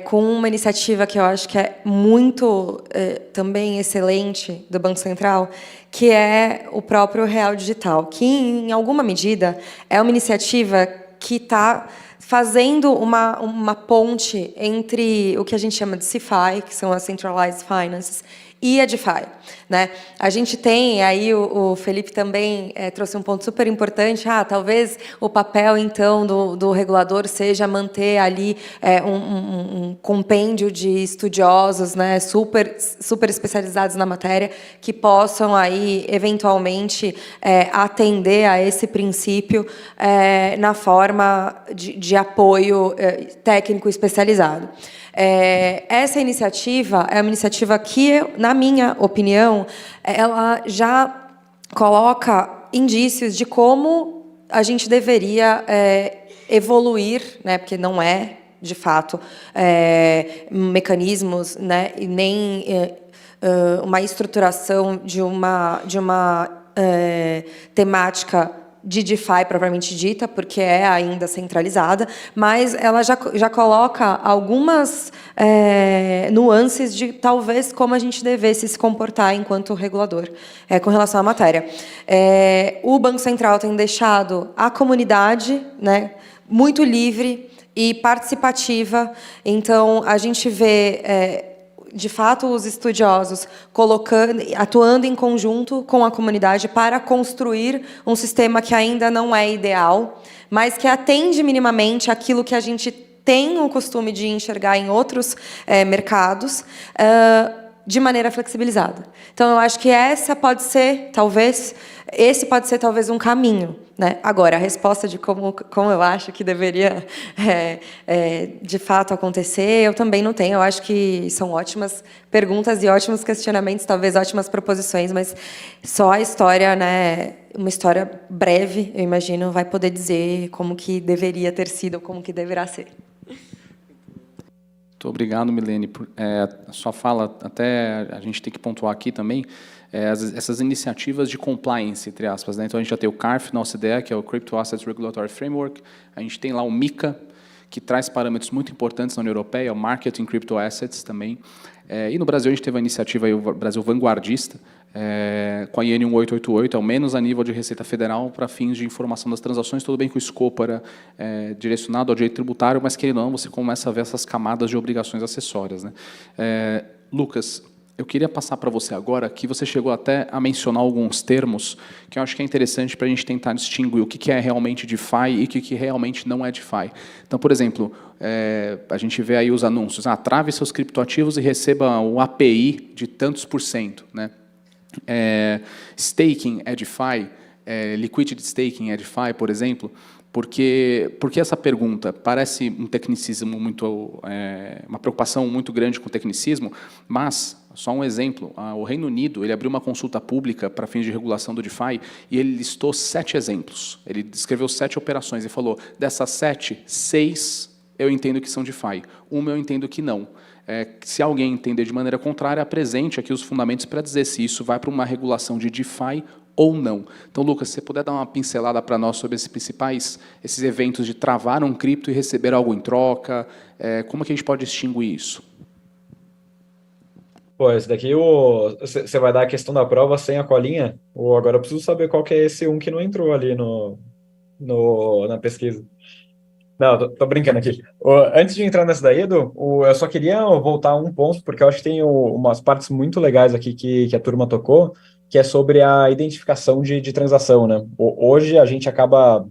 com uma iniciativa que eu acho que é muito também excelente do Banco Central, que é o próprio Real Digital, que, em alguma medida, é uma iniciativa que está fazendo uma ponte entre o que a gente chama de CeFi, que são as Centralized Finances, e a DeFi, né? A gente tem, aí o Felipe também trouxe um ponto super importante, talvez o papel, então, do regulador seja manter ali um compêndio de estudiosos, né, super especializados na matéria, que possam, aí, eventualmente, atender a esse princípio na forma de apoio técnico especializado. Essa iniciativa é uma iniciativa que, na minha opinião, ela já coloca indícios de como a gente deveria evoluir, né, porque não é, de fato, mecanismos, né, e nem uma estruturação de uma temática de DeFi propriamente dita, porque é ainda centralizada, mas ela já coloca algumas nuances de talvez como a gente devesse se comportar enquanto regulador com relação à matéria. O Banco Central tem deixado a comunidade, né, muito livre e participativa, então a gente vê de fato, os estudiosos atuando em conjunto com a comunidade para construir um sistema que ainda não é ideal, mas que atende minimamente aquilo que a gente tem o costume de enxergar em outros mercados, de maneira flexibilizada. Então, eu acho que esse pode ser, talvez, um caminho, né? Agora, a resposta de como eu acho que deveria, de fato, acontecer, eu também não tenho. Eu acho que são ótimas perguntas e ótimos questionamentos, talvez ótimas proposições, mas só a história, né, uma história breve, eu imagino, vai poder dizer como que deveria ter sido ou como que deverá ser. Muito obrigado, Milene. A sua fala, até a gente tem que pontuar aqui também, essas iniciativas de compliance, entre aspas, né? Então, a gente já tem o CARF, nossa ideia, que é o Crypto Assets Regulatory Framework. A gente tem lá o MiCA, que traz parâmetros muito importantes na União Europeia, o Market in Crypto Assets também. E no Brasil, a gente teve a iniciativa, aí, o Brasil vanguardista, com a IN 1888, ao menos a nível de Receita Federal, para fins de informação das transações. Tudo bem que o escopo era direcionado ao direito tributário, mas, querendo ou não, você começa a ver essas camadas de obrigações acessórias, né? Lucas, eu queria passar para você agora, que você chegou até a mencionar alguns termos que eu acho que é interessante para a gente tentar distinguir o que é realmente DeFi e o que realmente não é DeFi. Então, por exemplo, a gente vê aí os anúncios, trave seus criptoativos e receba o API de tantos %, né? Staking é DeFi, liquidity staking é DeFi, por exemplo. Porque essa pergunta parece um tecnicismo muito, uma preocupação muito grande com o tecnicismo, mas, só um exemplo, o Reino Unido ele abriu uma consulta pública para fins de regulação do DeFi e ele listou 7 exemplos. Ele descreveu 7 operações e falou, dessas 7, 6 eu entendo que são DeFi, uma eu entendo que não. Se alguém entender de maneira contrária, apresente aqui os fundamentos para dizer se isso vai para uma regulação de DeFi ou não. Então, Lucas, se você puder dar uma pincelada para nós sobre esses eventos de travar um cripto e receber algo em troca, como que a gente pode distinguir isso? Pô, esse daqui, você vai dar a questão da prova sem a colinha? Ou agora eu preciso saber qual que é esse um que não entrou ali na pesquisa. Não, tô brincando aqui. Antes de entrar nessa daí, Edu, eu só queria voltar a um ponto, porque eu acho que tem umas partes muito legais aqui que a turma tocou, que é sobre a identificação de transação, né? Hoje a gente acaba,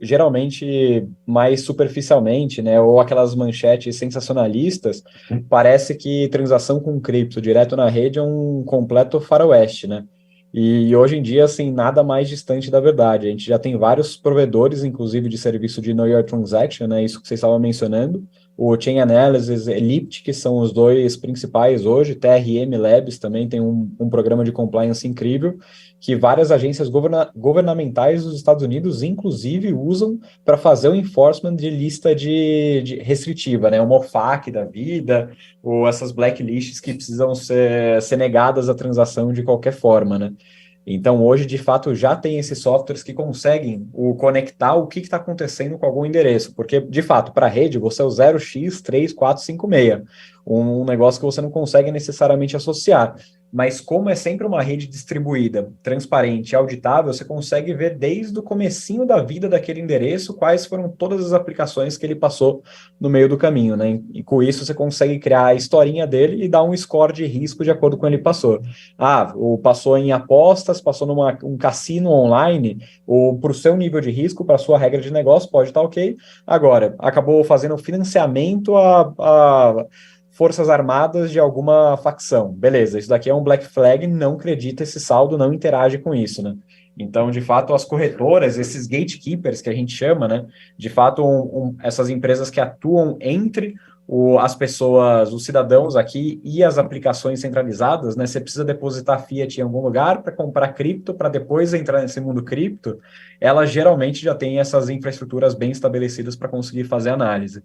geralmente, mais superficialmente, né? Ou aquelas manchetes sensacionalistas, parece que transação com cripto direto na rede é um completo faroeste, né? E hoje em dia, assim, nada mais distante da verdade. A gente já tem vários provedores, inclusive de serviço de Know Your Transaction, né? Isso que vocês estavam mencionando. O Chain Analysis, Elliptic, que são os dois principais hoje. TRM Labs também tem um programa de compliance incrível, que várias agências governamentais dos Estados Unidos, inclusive, usam para fazer o enforcement de lista de restritiva, né? Uma OFAC da vida, ou essas blacklists que precisam ser negadas à transação de qualquer forma, né? Então, hoje, de fato, já tem esses softwares que conseguem conectar o que está acontecendo com algum endereço, porque, de fato, para a rede, você é o 0x3456, um negócio que você não consegue necessariamente associar. Mas como é sempre uma rede distribuída, transparente e auditável, você consegue ver desde o comecinho da vida daquele endereço quais foram todas as aplicações que ele passou no meio do caminho, né? E com isso você consegue criar a historinha dele e dar um score de risco de acordo com ele passou. Passou em apostas, passou um cassino online, ou para o seu nível de risco, para a sua regra de negócio, pode estar ok. Agora, acabou fazendo financiamento a forças armadas de alguma facção. Beleza, isso daqui é um black flag, não acredita esse saldo, não interage com isso, né? Então, de fato, as corretoras, esses gatekeepers que a gente chama, né? De fato, essas empresas que atuam entre as pessoas, os cidadãos aqui e as aplicações centralizadas, né? Você precisa depositar fiat em algum lugar para comprar cripto, para depois entrar nesse mundo cripto, elas geralmente já têm essas infraestruturas bem estabelecidas para conseguir fazer análise.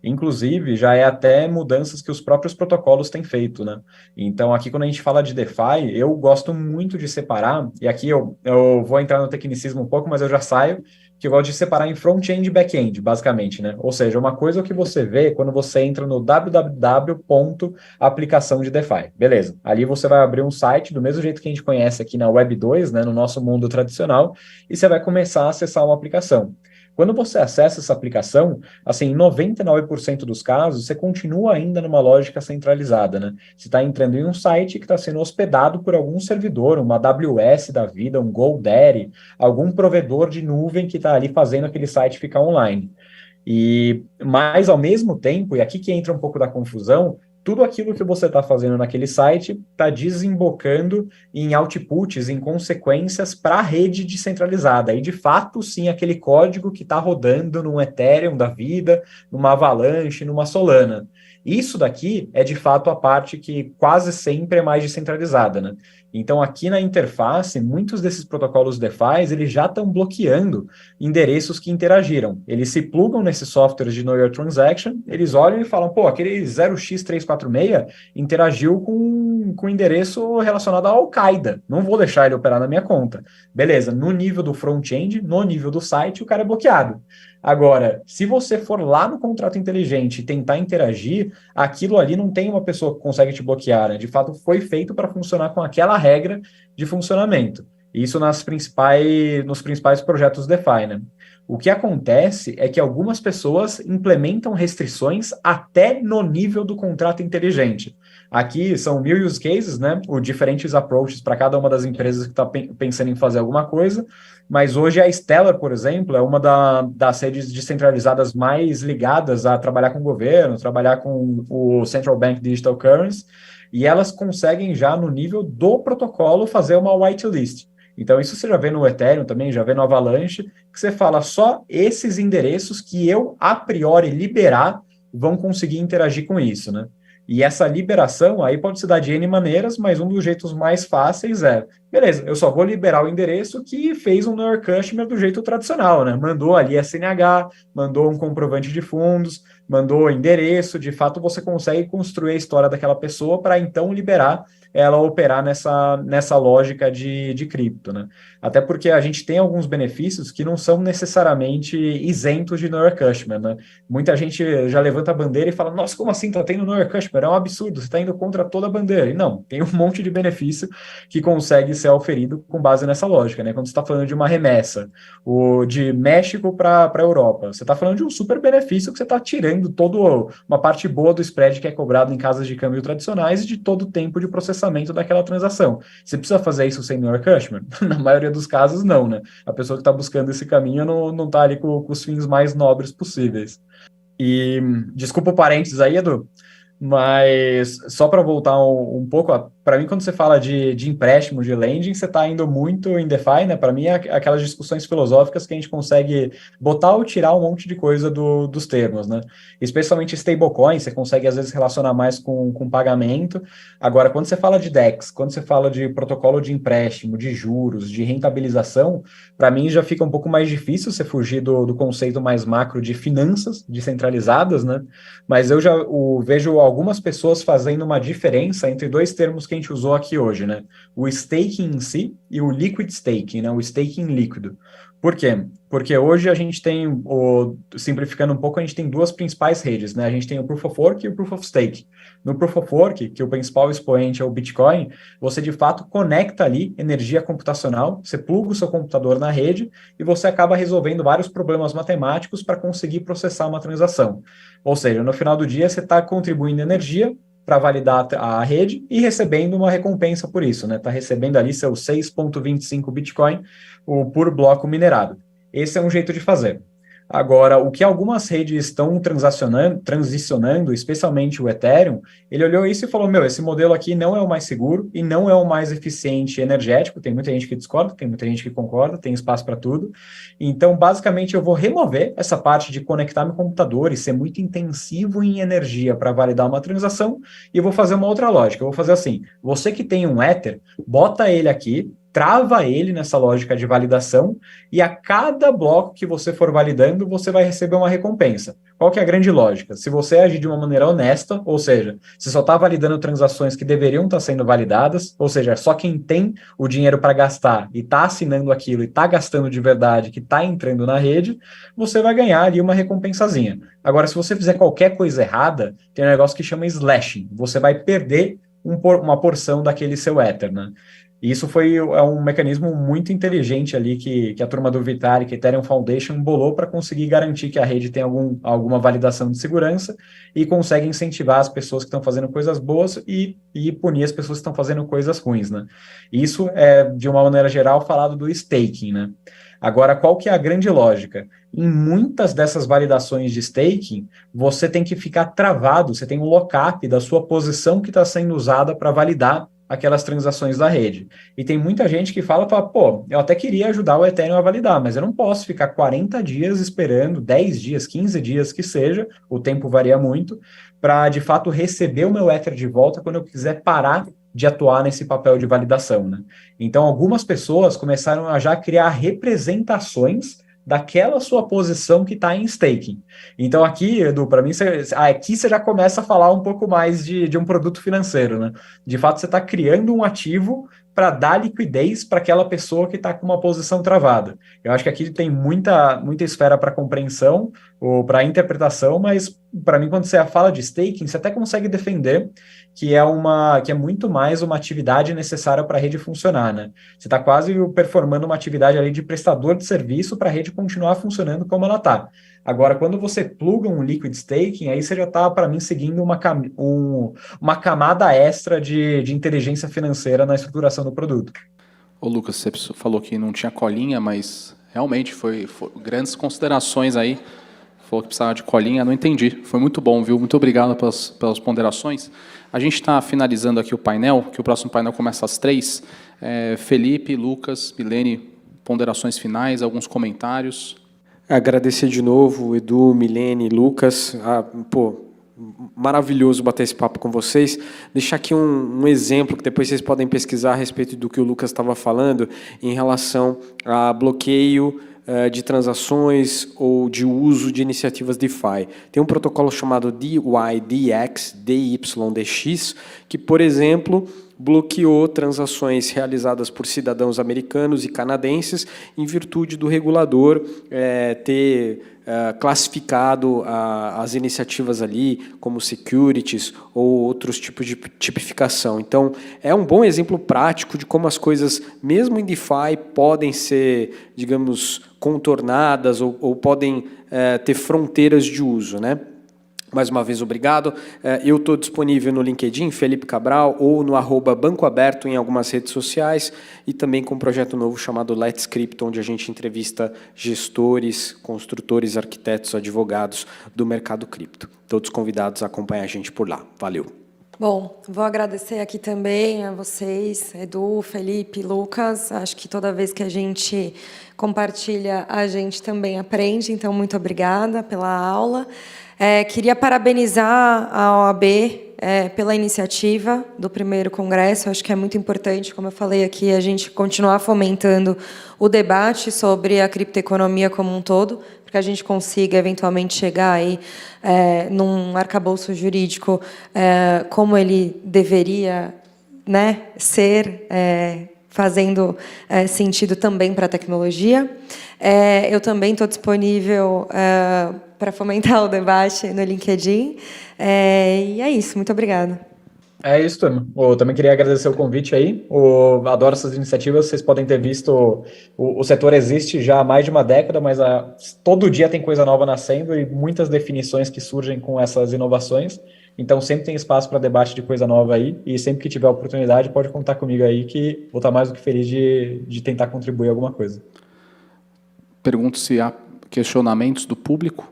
Inclusive, já é até mudanças que os próprios protocolos têm feito, né? Então, aqui quando a gente fala de DeFi, eu gosto muito de separar, e aqui eu vou entrar no tecnicismo um pouco, mas eu já saio, que eu gosto de separar em front-end e back-end, basicamente, né? Ou seja, uma coisa que você vê quando você entra no www.aplicação de DeFi. Beleza, ali você vai abrir um site do mesmo jeito que a gente conhece aqui na Web 2, né, no nosso mundo tradicional, e você vai começar a acessar uma aplicação. Quando você acessa essa aplicação, assim, em 99% dos casos, você continua ainda numa lógica centralizada, né? Você está entrando em um site que está sendo hospedado por algum servidor, uma AWS da vida, um GoDaddy, algum provedor de nuvem que está ali fazendo aquele site ficar online. Mas, ao mesmo tempo, e aqui que entra um pouco da confusão, tudo aquilo que você está fazendo naquele site está desembocando em outputs, em consequências para a rede descentralizada. E, de fato, sim, aquele código que está rodando num Ethereum da vida, numa Avalanche, numa Solana. Isso daqui é, de fato, a parte que quase sempre é mais descentralizada, né? Então, aqui na interface, muitos desses protocolos DeFi, eles já estão bloqueando endereços que interagiram. Eles se plugam nesses softwares de Know Your Transaction, eles olham e falam, pô, aquele 0x346 interagiu com endereço relacionado à Al-Qaeda. Não vou deixar ele operar na minha conta. Beleza, no nível do front-end, no nível do site, o cara é bloqueado. Agora, se você for lá no contrato inteligente e tentar interagir, aquilo ali não tem uma pessoa que consegue te bloquear, né? De fato, foi feito para funcionar com aquela regra de funcionamento. Isso nos principais projetos DeFi, né? O que acontece é que algumas pessoas implementam restrições até no nível do contrato inteligente. Aqui são 1000 use cases, né? Ou diferentes approaches para cada uma das empresas que está pensando em fazer alguma coisa. Mas hoje a Stellar, por exemplo, é uma das redes descentralizadas mais ligadas a trabalhar com o governo, trabalhar com o Central Bank Digital Currency, e elas conseguem já no nível do protocolo fazer uma whitelist. Então, isso você já vê no Ethereum também, já vê no Avalanche, que você fala só esses endereços que eu, a priori, liberar, vão conseguir interagir com isso, né? E essa liberação aí pode se dar de N maneiras, mas um dos jeitos mais fáceis é, beleza, eu só vou liberar o endereço que fez um Know Your Customer do jeito tradicional, né? Mandou ali SNH, mandou um comprovante de fundos, mandou endereço, de fato você consegue construir a história daquela pessoa para então liberar ela operar nessa lógica de cripto, né? Até porque a gente tem alguns benefícios que não são necessariamente isentos de Know Your Customer, né? Muita gente já levanta a bandeira e fala, nossa, como assim, tá tendo Know Your Customer? É um absurdo, você está indo contra toda a bandeira. E não, tem um monte de benefício que consegue ser oferido com base nessa lógica, né? Quando você está falando de uma remessa, de México para a Europa, você está falando de um super benefício que você está tirando toda uma parte boa do spread que é cobrado em casas de câmbio tradicionais e de todo o tempo de processamento daquela transação. Você precisa fazer isso sem Know Your Customer? Na maioria dos casos, não, né? A pessoa que está buscando esse caminho não está ali com os fins mais nobres possíveis. E desculpa o parênteses aí, Edu, mas só para voltar um pouco, para mim, quando você fala de empréstimo, de lending, você está indo muito em DeFi, né? Para mim, é aquelas discussões filosóficas que a gente consegue botar ou tirar um monte de coisa dos termos, né? Especialmente stablecoin, você consegue, às vezes, relacionar mais com pagamento. Agora, quando você fala de DEX, quando você fala de protocolo de empréstimo, de juros, de rentabilização, para mim já fica um pouco mais difícil você fugir do conceito mais macro de finanças descentralizadas, né? Mas eu já vejo algumas pessoas fazendo uma diferença entre dois termos que a gente usou aqui hoje, né? O staking em si e o liquid staking, né? O staking líquido. Por quê? Porque hoje a gente tem, simplificando um pouco, a gente tem duas principais redes, né? A gente tem o Proof of Work e o Proof of Stake. No Proof of Work, que o principal expoente é o Bitcoin, você de fato conecta ali energia computacional, você pluga o seu computador na rede e você acaba resolvendo vários problemas matemáticos para conseguir processar uma transação. Ou seja, no final do dia você está contribuindo energia para validar a rede e recebendo uma recompensa por isso, né? Está recebendo ali seus 6,25 Bitcoin por bloco minerado. Esse é um jeito de fazer. Agora, o que algumas redes estão transicionando, especialmente o Ethereum, ele olhou isso e falou, esse modelo aqui não é o mais seguro e não é o mais eficiente e energético, tem muita gente que discorda, tem muita gente que concorda, tem espaço para tudo. Então, basicamente, eu vou remover essa parte de conectar meu computador e ser muito intensivo em energia para validar uma transação e eu vou fazer uma outra lógica. Eu vou fazer assim, você que tem um Ether, bota ele aqui, trava ele nessa lógica de validação, e a cada bloco que você for validando, você vai receber uma recompensa. Qual que é a grande lógica? Se você agir de uma maneira honesta, ou seja, você só está validando transações que deveriam estar sendo validadas, ou seja, só quem tem o dinheiro para gastar e está assinando aquilo e está gastando de verdade, que está entrando na rede, você vai ganhar ali uma recompensazinha. Agora, se você fizer qualquer coisa errada, tem um negócio que chama slashing. Você vai perder uma porção daquele seu Ether, né? E isso é um mecanismo muito inteligente ali que a turma do Vitalik, que a Ethereum Foundation, bolou para conseguir garantir que a rede tem alguma validação de segurança e consegue incentivar as pessoas que estão fazendo coisas boas e punir as pessoas que estão fazendo coisas ruins, né? Isso é, de uma maneira geral, falado do staking, né? Agora, qual que é a grande lógica? Em muitas dessas validações de staking, você tem que ficar travado, você tem um lockup da sua posição que está sendo usada para validar aquelas transações da rede. E tem muita gente que fala, pô, eu até queria ajudar o Ethereum a validar, mas eu não posso ficar 40 dias esperando, 10 dias, 15 dias que seja, o tempo varia muito, para de fato receber o meu Ether de volta quando eu quiser parar de atuar nesse papel de validação, né? Então, algumas pessoas começaram a já criar representações daquela sua posição que está em staking. Então aqui, Edu, para mim, aqui você já começa a falar um pouco mais de um produto financeiro, né? De fato, você está criando um ativo para dar liquidez para aquela pessoa que está com uma posição travada. Eu acho que aqui tem muita esfera para compreensão ou para interpretação, mas para mim, quando você fala de staking, você até consegue defender que é muito mais uma atividade necessária para a rede funcionar, né? Você está quase performando uma atividade ali de prestador de serviço para a rede continuar funcionando como ela está. Agora, quando você pluga um liquid staking, aí você já está, para mim, seguindo uma camada extra de inteligência financeira na estruturação do produto. Ô Lucas, você falou que não tinha colinha, mas realmente foi grandes considerações aí. Falou que precisava de colinha, não entendi. Foi muito bom, viu? Muito obrigado pelas ponderações. A gente está finalizando aqui o painel, que o próximo painel começa às 3. Felipe, Lucas, Milene, ponderações finais, alguns comentários. Agradecer de novo, Edu, Milene, Lucas. Maravilhoso bater esse papo com vocês. Deixar aqui um exemplo que depois vocês podem pesquisar a respeito do que o Lucas estava falando em relação a bloqueio de transações ou de uso de iniciativas DeFi. Tem um protocolo chamado DYDX, que, por exemplo, bloqueou transações realizadas por cidadãos americanos e canadenses em virtude do regulador ter classificado as iniciativas ali como securities ou outros tipos de tipificação. Então, é um bom exemplo prático de como as coisas, mesmo em DeFi, podem ser, digamos, contornadas ou podem ter fronteiras de uso, né? Mais uma vez, obrigado. Eu estou disponível no LinkedIn, Felipe Cabral, ou no @bancoaberto em algumas redes sociais, e também com um projeto novo chamado Let's Crypto, onde a gente entrevista gestores, construtores, arquitetos, advogados do mercado cripto. Todos convidados a acompanhar a gente por lá. Valeu. Bom, vou agradecer aqui também a vocês, Edu, Felipe, Lucas. Acho que toda vez que a gente compartilha, a gente também aprende, então muito obrigada pela aula. Queria parabenizar a OAB pela iniciativa do primeiro congresso. Acho que é muito importante, como eu falei aqui, a gente continuar fomentando o debate sobre a criptoeconomia como um todo, para que a gente consiga, eventualmente, chegar aí num arcabouço jurídico como ele deveria, né, ser, fazendo sentido também para a tecnologia. Eu também estou disponível para fomentar o debate no LinkedIn. E é isso, muito obrigada. É isso, turma. Eu também queria agradecer o convite aí. Adoro essas iniciativas. Vocês podem ter visto, o setor existe já há mais de uma década, mas todo dia tem coisa nova nascendo e muitas definições que surgem com essas inovações. Então, sempre tem espaço para debate de coisa nova aí. E sempre que tiver oportunidade, pode contar comigo aí, que vou estar mais do que feliz de tentar contribuir alguma coisa. Pergunto se há questionamentos do público.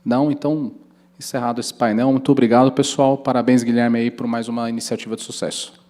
Não? Então, encerrado esse painel. Muito obrigado, pessoal. Parabéns, Guilherme, aí, por mais uma iniciativa de sucesso.